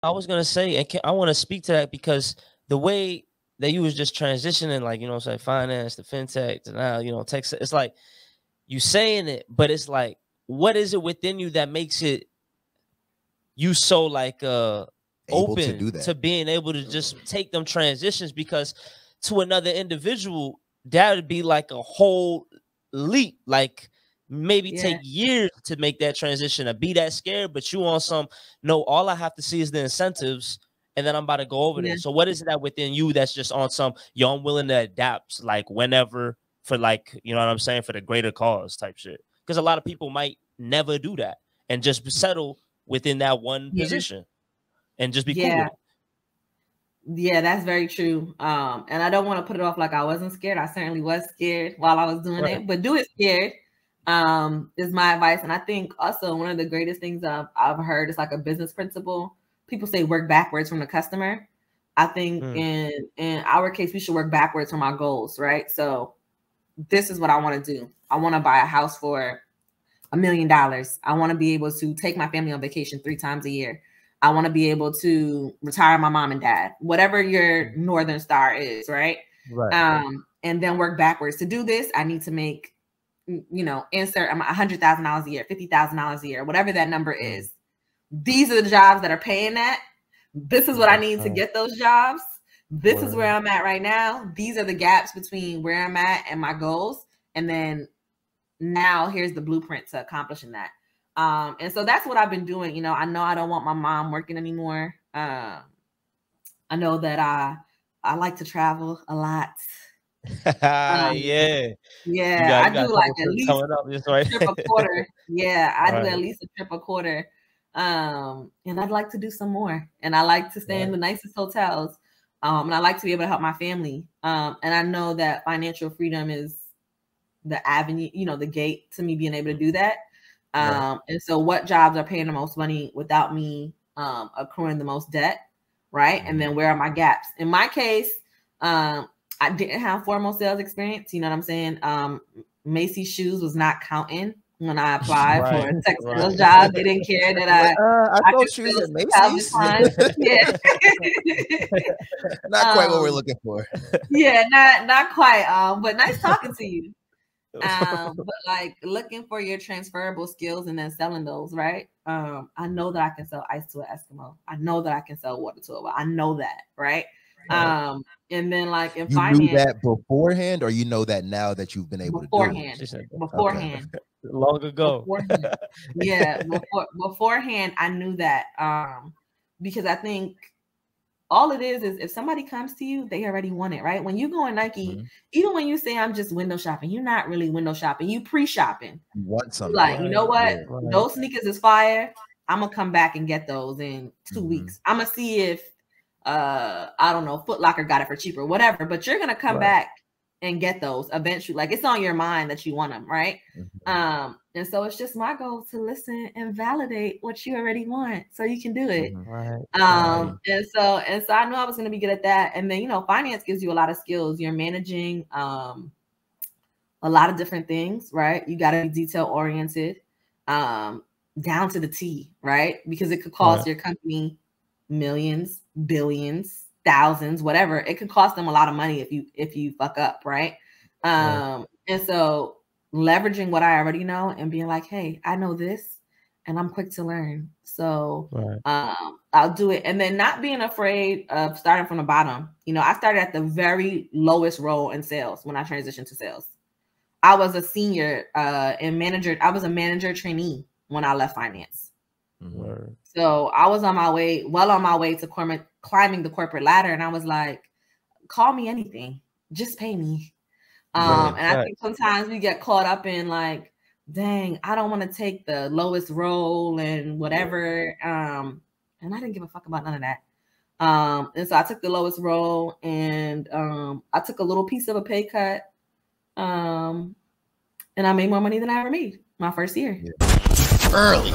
I was gonna say, and I want to speak to that because the way that you was just transitioning, like, you know, say finance to fintech to now, you know, tech, it's like you saying it, but it's like, what is it within you that makes it you so like open to being able to just take them transitions? Because to another individual, that would be like a whole leap, like maybe take years to make that transition, to be that scared. But you on some, no, all I have to see is the incentives, and then I'm about to go over there. So what is that within you that's just on some, yo, I'm willing to adapt, like whenever, for like, you know what I'm saying, for the greater cause type shit? Because a lot of people might never do that and just settle within that one position and just be cool with it. Yeah, that's very true. And I don't want to put it off like I wasn't scared. I certainly was scared while I was doing it, but do it scared, is my advice. And I think also one of the greatest things I've heard is like a business principle. People say work backwards from the customer. I think in our case, we should work backwards from our goals, right? So this is what I want to do. I want to buy a house for $1 million. I want to be able to take my family on vacation 3 times a year. I want to be able to retire my mom and dad, whatever your Northern Star is, right? And then work backwards. To do this, I need to make, you know, insert $100,000 a year, $50,000 a year, whatever that number is. These are the jobs that are paying that. This is what I need to get those jobs. This is where I'm at right now. These are the gaps between where I'm at and my goals. And then now here's the blueprint to accomplishing that. And so that's what I've been doing. You know I don't want my mom working anymore. I know that I like to travel a lot. I do like at least a trip a quarter. I do at least a trip a quarter. And I'd like to do some more. And I like to stay in the nicest hotels. And I like to be able to help my family. And I know that financial freedom is the avenue, you know, the gate to me being able to do that. And so what jobs are paying the most money without me accruing the most debt, right? And then where are my gaps? In my case, I didn't have formal sales experience. You know what I'm saying? Macy's shoes was not counting when I applied for a tech sales job. They didn't care that I thought shoes at Macy's. Not quite what we're looking for. Not quite. But nice talking to you. But like looking for your transferable skills and then selling those, right? I know that I can sell ice to an Eskimo. I know that I can sell water to a well. I know that, right? And then like in finance, you knew that beforehand, or you know that now that you've been able to do it? Beforehand. Long ago. Beforehand, I knew that because I think all it is if somebody comes to you, they already want it, right? When you go in Nike, even when you say I'm just window shopping, you're not really window shopping. You pre-shopping. You want something. Like, you know what? Those sneakers is fire. I'm going to come back and get those in 2 weeks. I'm going to see if, I don't know, Foot Locker got it for cheaper, whatever. But you're going to come back and get those eventually. Like, it's on your mind that you want them, right? And so it's just my goal to listen and validate what you already want so you can do it. And so I knew I was going to be good at that. And then, you know, finance gives you a lot of skills. You're managing a lot of different things, right? You got to be detail oriented, down to the T, right? Because it could cost your company millions, billions, thousands, whatever. It could cost them a lot of money if you fuck up, right? And so leveraging what I already know and being like, hey, I know this and I'm quick to learn. So I'll do it. And then not being afraid of starting from the bottom. You know, I started at the very lowest role in sales when I transitioned to sales. I was a senior and manager. I was a manager trainee when I left finance. So I was on my way to climbing the corporate ladder. And I was like, call me anything, just pay me. And I think sometimes we get caught up in like, dang, I don't want to take the lowest role and whatever. And I didn't give a fuck about none of that. And so I took the lowest role and I took a little piece of a pay cut. And I made more money than I ever made my first year. Early.